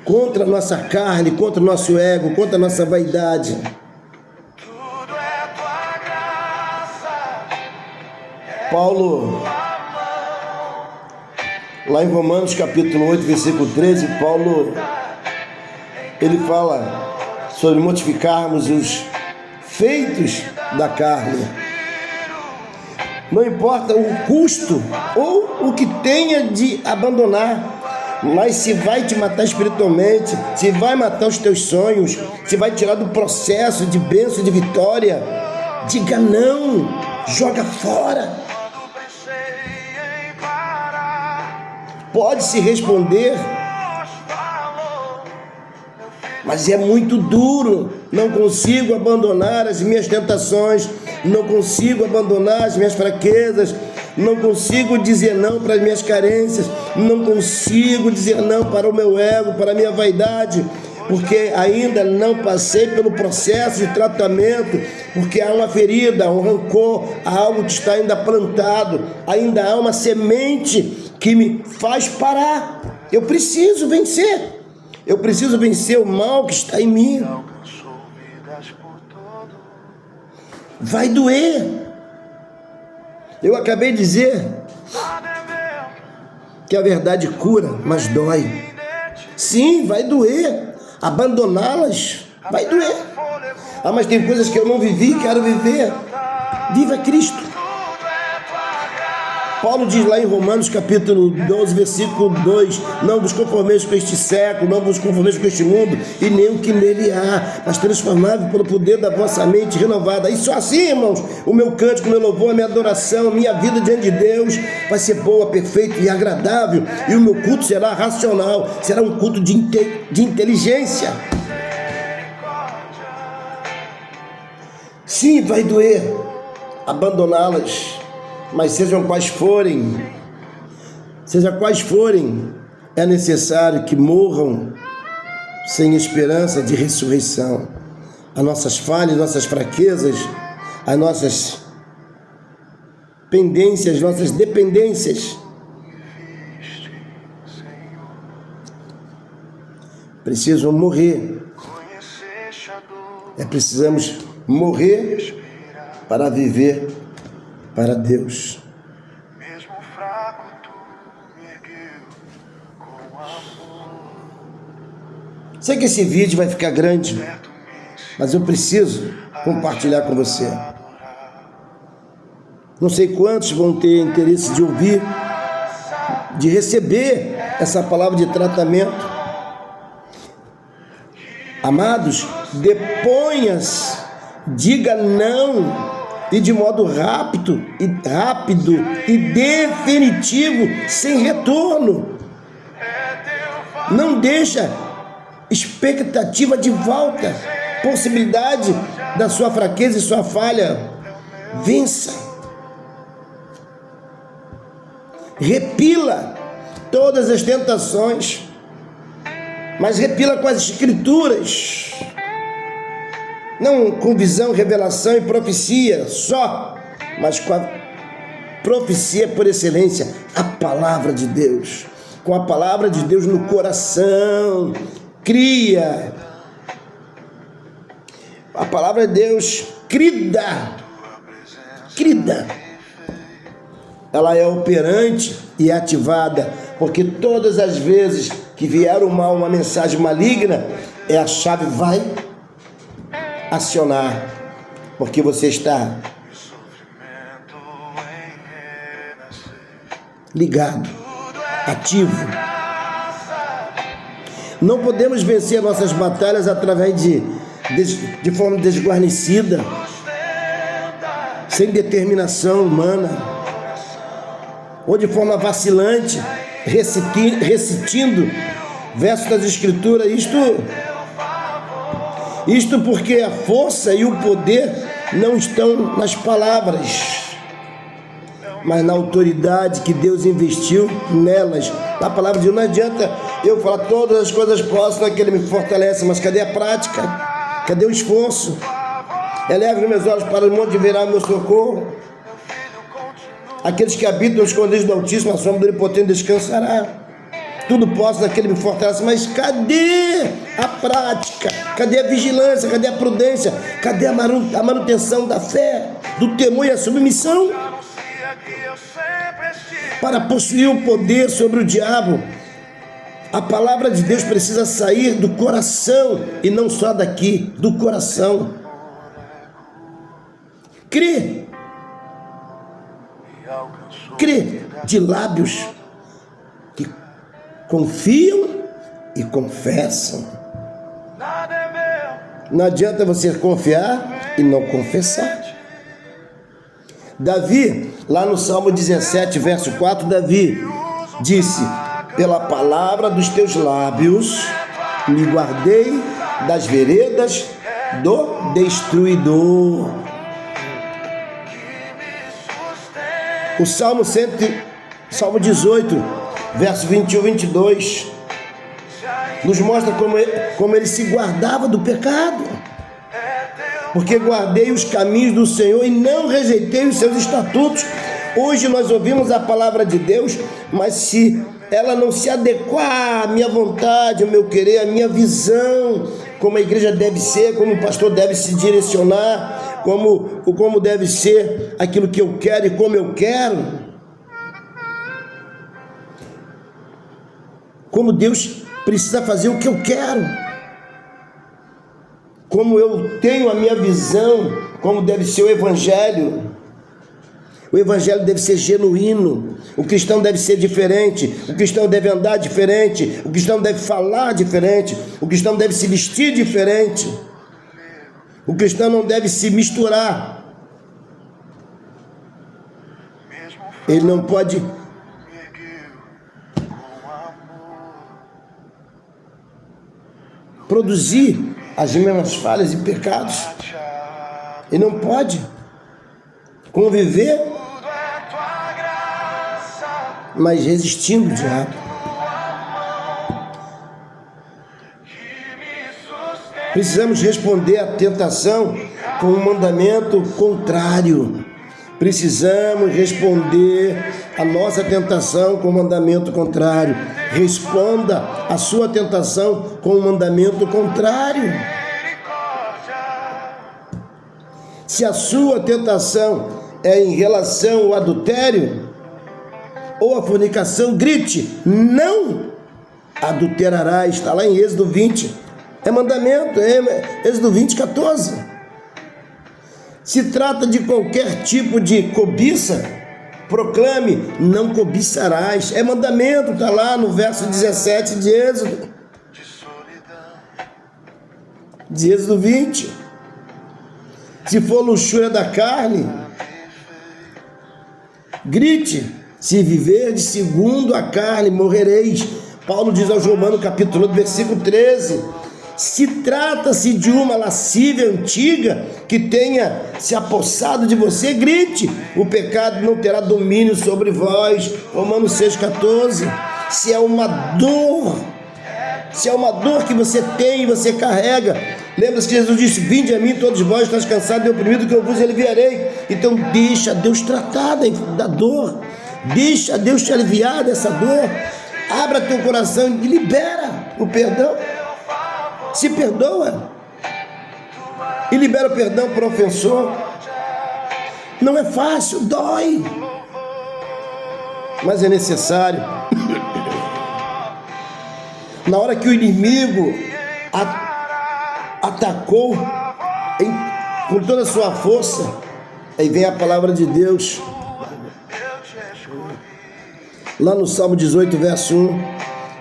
contra a nossa carne, contra o nosso ego, contra a nossa vaidade. Paulo, lá em Romanos capítulo 8, versículo 13, Paulo, ele fala sobre mortificarmos os feitos da carne. Não importa o custo ou o que tenha de abandonar, mas se vai te matar espiritualmente, se vai matar os teus sonhos, se vai tirar do processo de bênção, de vitória, diga não, joga fora. Pode-se responder, mas é muito duro. Não consigo abandonar as minhas tentações, não consigo abandonar as minhas fraquezas, não consigo dizer não para as minhas carências, não consigo dizer não para o meu ego, para a minha vaidade, porque ainda não passei pelo processo de tratamento, porque há uma ferida, um rancor, há algo que está ainda plantado, ainda há uma semente que me faz parar. Eu preciso vencer o mal que está em mim. Vai doer. Eu acabei de dizer que a verdade cura, mas dói. Sim, vai doer. Abandoná-las vai doer. Ah, mas tem coisas que eu não vivi, quero viver. Viva Cristo. Paulo diz lá em Romanos capítulo 12, versículo 2, não vos conformeis com este século, não vos conformeis com este mundo, e nem o que nele há, mas transformável pelo poder da vossa mente renovada. E só assim, irmãos, o meu cântico, o meu louvor, a minha adoração, a minha vida diante de Deus vai ser boa, perfeita e agradável, e o meu culto será racional, será um culto de inteligência. Sim, vai doer abandoná-las, mas seja quais forem, é necessário que morram sem esperança de ressurreição. As nossas falhas, nossas fraquezas, as nossas pendências, nossas dependências. Precisam morrer. Precisamos morrer para viver para Deus. Mesmo fraco, tu me ergueu com amor. Sei que esse vídeo vai ficar grande, mas eu preciso compartilhar com você. Não sei quantos vão ter interesse de ouvir, de receber essa palavra de tratamento. Amados, deponha-se, diga não, e de modo rápido e definitivo, sem retorno. Não deixa expectativa de volta, possibilidade da sua fraqueza e sua falha. Vença. Repila todas as tentações, mas repila com as escrituras, não com visão, revelação e profecia só, mas com a profecia por excelência, a palavra de Deus. Com a palavra de Deus no coração, cria. A palavra de Deus, crida. Ela é operante e ativada, porque todas as vezes que vier o mal, uma mensagem maligna, a chave vai acionar, porque você está ligado, ativo. Não podemos vencer nossas batalhas através de forma desguarnecida, sem determinação humana, ou de forma vacilante, recitando versos das Escrituras. Isto porque a força e o poder não estão nas palavras, mas na autoridade que Deus investiu nelas. A palavra de Deus, não adianta eu falar todas as coisas posso naquele me fortalece, mas cadê a prática? Cadê o esforço? Eleva os meus olhos para o monte e verá o meu socorro. Aqueles que habitam nos esconderijos do Altíssimo, a sombra do Onipotente descansará. Tudo posso naquele me fortalece, mas cadê a prática? Cadê a vigilância? Cadê a prudência? Cadê a manutenção da fé, do temor e a submissão? Para possuir o poder sobre o diabo, a palavra de Deus precisa sair do coração, e não só daqui, do coração. Crê de lábios que confiam e confessam. Não adianta você confiar e não confessar. Davi, lá no Salmo 17, verso 4, Davi disse: pela palavra dos teus lábios me guardei das veredas do destruidor. O Salmo 18, verso 21 e 22, nos mostra como ele se guardava do pecado. Porque guardei os caminhos do Senhor e não rejeitei os seus estatutos. Hoje nós ouvimos a palavra de Deus, mas se ela não se adequar à minha vontade, ao meu querer, à minha visão, como a igreja deve ser, como o pastor deve se direcionar, como deve ser aquilo que eu quero e como eu quero, como Deus precisa fazer o que eu quero, como eu tenho a minha visão, como deve ser o Evangelho. O Evangelho deve ser genuíno, o cristão deve ser diferente, o cristão deve andar diferente, o cristão deve falar diferente, o cristão deve se vestir diferente, o cristão não deve se misturar. Ele não pode produzir as mesmas falhas e pecados. Ele não pode conviver, mas resistindo o diabo. Precisamos responder à tentação com um mandamento contrário. Precisamos responder à nossa tentação com um mandamento contrário. Responda à sua tentação com um mandamento contrário. Se a sua tentação é em relação ao adultério ou a fornicação, grite: não adulterarás. Está lá em Êxodo 20. É mandamento, Êxodo 20, 14. Se trata de qualquer tipo de cobiça, proclame: não cobiçarás. É mandamento, está lá no verso 17 de Êxodo 20. Se for luxúria da carne, grite: se viver de segundo a carne, morrereis. Paulo diz aos Romanos, capítulo 8, versículo 13: se trata-se de uma lascívia antiga que tenha se apossado de você, grite, o pecado não terá domínio sobre vós. Romanos 6,14. Se é uma dor que você tem e você carrega, lembra-se que Jesus disse: vinde a mim todos vós estáis cansados e oprimidos, que eu vos aliviarei. Então deixa Deus tratar da dor, deixa Deus te aliviar dessa dor. Abra teu coração e libera o perdão. Se perdoa e libera o perdão para o ofensor. Não é fácil, dói, mas é necessário. Na hora que o inimigo atacou com toda a sua força, aí vem a palavra de Deus, lá no Salmo 18, verso 1: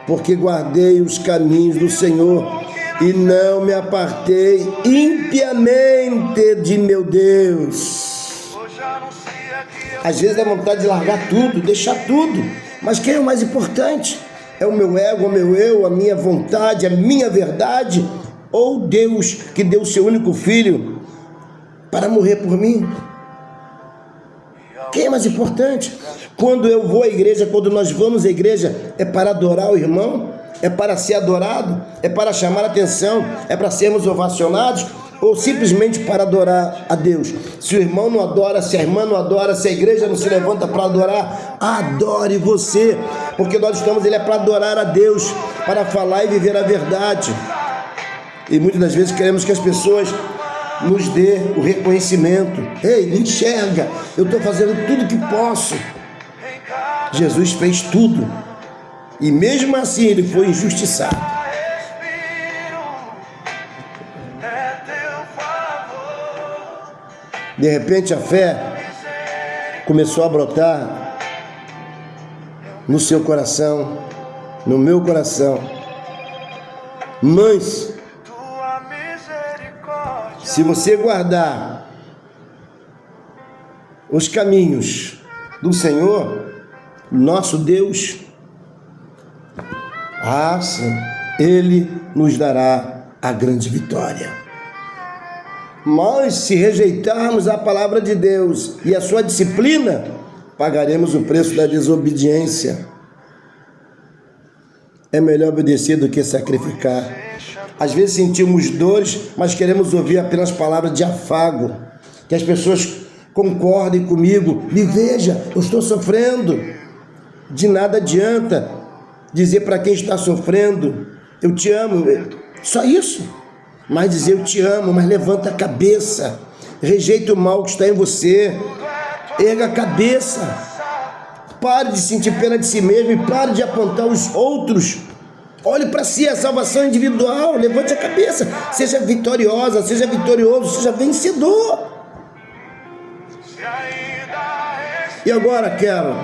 porque guardei os caminhos do Senhor e não me apartei impiamente de meu Deus. Às vezes dá vontade de largar tudo, deixar tudo, mas quem é o mais importante? É o meu ego, o meu eu, a minha vontade, a minha verdade, ou Deus que deu o seu único filho para morrer por mim? Quem é mais importante? Quando eu vou à igreja, quando nós vamos à igreja, é para adorar o irmão? É para ser adorado? É para chamar a atenção? É para sermos ovacionados? Ou simplesmente para adorar a Deus? Se o irmão não adora, se a irmã não adora, se a igreja não se levanta para adorar, adore você, porque nós estamos ali para adorar a Deus, para falar e viver a verdade. E muitas das vezes queremos que as pessoas nos dê o reconhecimento. Ei, me enxerga, eu estou fazendo tudo que posso. Jesus fez tudo, e mesmo assim ele foi injustiçado. De repente a fé começou a brotar no seu coração, no meu coração. Mães, se você guardar os caminhos do Senhor, nosso Deus, sim, Ele nos dará a grande vitória. Mas se rejeitarmos a palavra de Deus e a sua disciplina, pagaremos o preço da desobediência. É melhor obedecer do que sacrificar. Às vezes sentimos dores, mas queremos ouvir apenas palavras de afago, que as pessoas concordem comigo. Me veja, eu estou sofrendo. De nada adianta dizer para quem está sofrendo: eu te amo. Só isso. Mas dizer eu te amo, mas levanta a cabeça, rejeita o mal que está em você, erga a cabeça, pare de sentir pena de si mesmo e pare de apontar os outros. Olhe para si, a salvação individual, levante a cabeça, seja vitoriosa, seja vitorioso, seja vencedor. E agora quero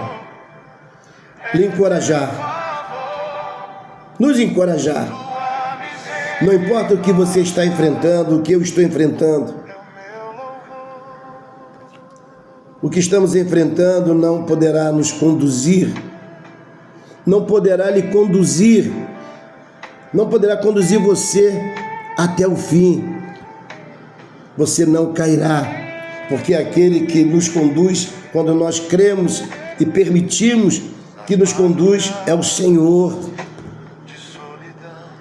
lhe encorajar, nos encorajar. Não importa o que você está enfrentando, o que eu estou enfrentando. O que estamos enfrentando não poderá nos conduzir, não poderá lhe conduzir, não poderá conduzir você até o fim. Você não cairá, porque aquele que nos conduz, quando nós cremos e permitimos que nos conduz, é o Senhor.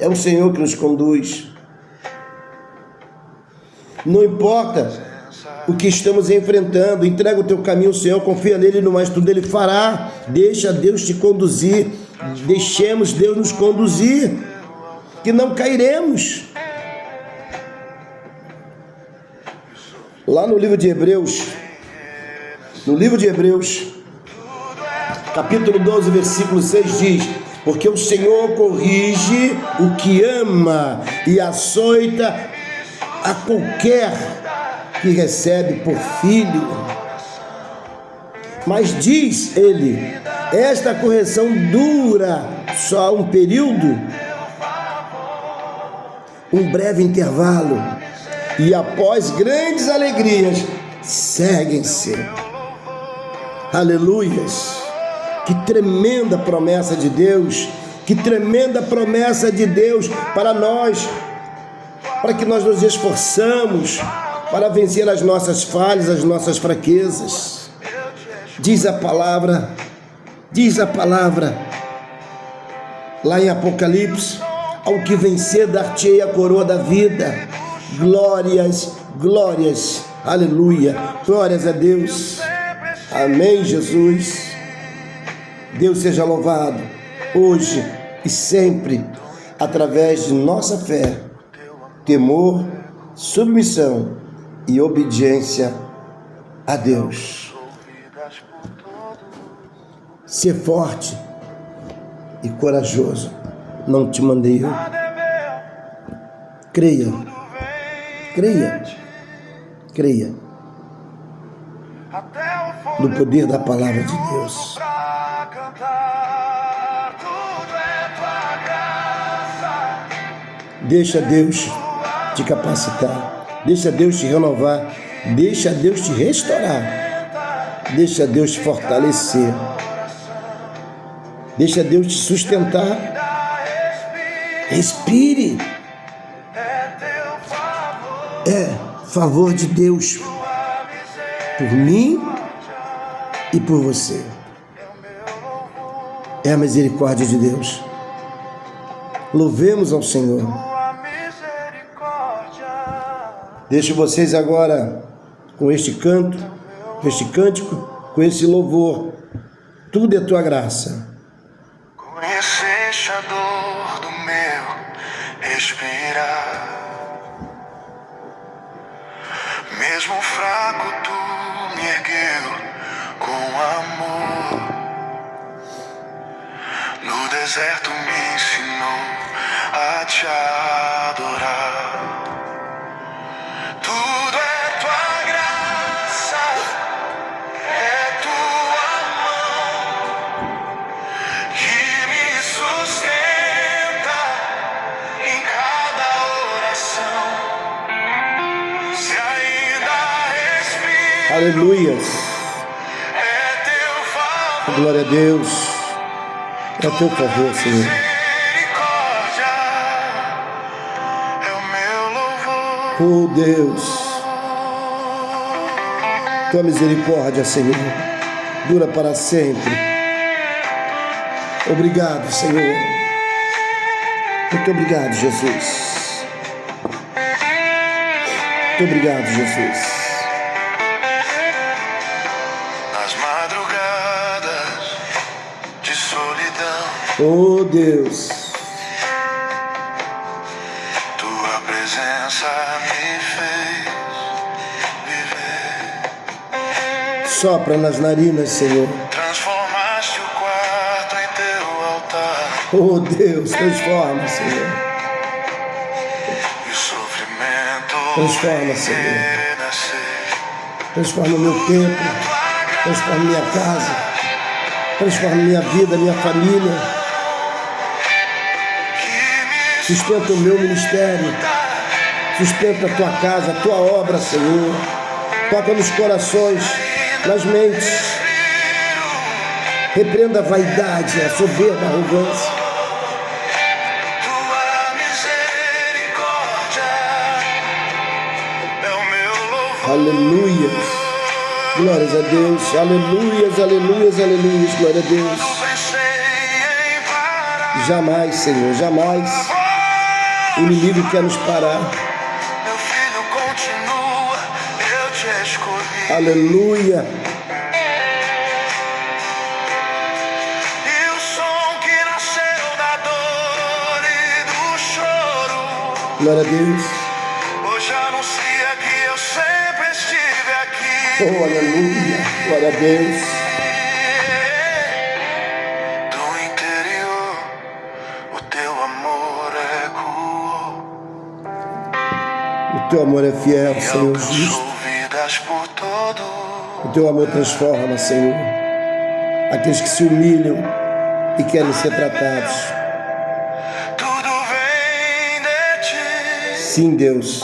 É o Senhor que nos conduz. Não importa o que estamos enfrentando, entrega o teu caminho ao Senhor, confia nele, no mais tudo ele fará. Deixa Deus te conduzir, deixemos Deus nos conduzir, que não cairemos. Lá no livro de Hebreus, capítulo 12, versículo 6 diz: porque o Senhor corrige o que ama e açoita a qualquer que recebe por filho. Mas diz ele, esta correção dura só um período, um breve intervalo, e após grandes alegrias, seguem-se. Aleluias! Que tremenda promessa de Deus, Que tremenda promessa de Deus para nós, para que nós nos esforçamos para vencer as nossas falhas, as nossas fraquezas. Diz a palavra, lá em Apocalipse: ao que vencer, dar-te-ei a coroa da vida. Glórias, glórias, aleluia, glórias a Deus. Amém, Jesus. Deus seja louvado, hoje e sempre, através de nossa fé, temor, submissão e obediência a Deus. Ser forte e corajoso, não te mandei eu. Creia, creia, creia no poder da palavra de Deus. Deixa Deus te capacitar, deixa Deus te renovar, deixa Deus te restaurar, deixa Deus te fortalecer, deixa Deus te sustentar. Respire. É favor de Deus por mim e por você. É a misericórdia de Deus. Louvemos ao Senhor. Deixo vocês agora com este canto, com este cântico, com esse louvor. Tudo é tua graça. Conheceste a dor do meu respirar. Mesmo fraco, tu me ergueu com amor. No deserto me ensinou a te adorar. Tudo é tua graça, é tua mão que me sustenta em cada oração. Se ainda respiro, Aleluias. é teu favor. Glória a Deus. É teu favor, Senhor. Misericórdia é o meu louvor. Oh Deus, tua misericórdia, Senhor, dura para sempre. Obrigado, Senhor. Muito obrigado, Jesus. Muito obrigado, Jesus. Nas madrugadas de solidão, Oh Deus, tua presença me fez viver. sopra nas narinas, Senhor. Transformaste o quarto em teu altar. Oh Deus, transforma, Senhor. E o sofrimento Transforma, Senhor. renascer. Transforma o meu templo, transforma minha casa, transforma minha vida, minha família. Sustenta o meu ministério, sustenta a tua casa, a tua obra, Senhor. Toca nos corações, nas mentes. Repreenda a vaidade, a soberba, a arrogância. Tua misericórdia é o meu louvor. Aleluias. Glórias a Deus. Aleluias, aleluias, aleluias. Glória a Deus. Pensei em parar. Jamais, Senhor, jamais o inimigo quer nos parar. Meu filho continua, eu te escolhi. Aleluia. E o som que nasceu da dor e do choro Glória a Deus. hoje anuncia que eu sempre estive aqui. Oh, aleluia. Glória a Deus. Do interior, o teu amor ecoou O teu amor é fiel, e Senhor alcançou justo. vidas por todo. O teu amor transforma, Senhor, aqueles que se humilham e querem ser tratados. Tudo vem de ti. Sim, Deus.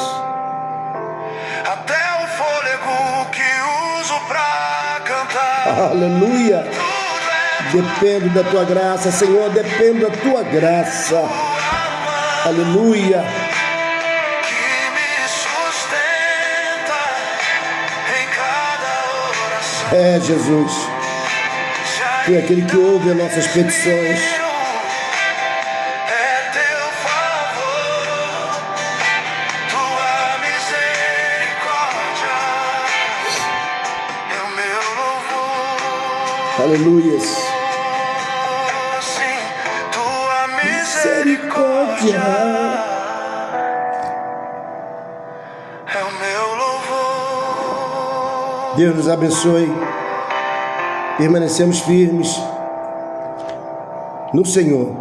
Até o fôlego que uso pra cantar. Aleluia. Tudo é Dependo da tua graça, Senhor, dependo da tua graça. Aleluia. que me sustenta em cada oração. É, Jesus, tu é aquele que ouve as nossas petições. É teu favor, tua misericórdia, é o meu louvor. Aleluias. Sim, tua misericórdia é o meu louvor. Deus nos abençoe. Permanecemos firmes no Senhor.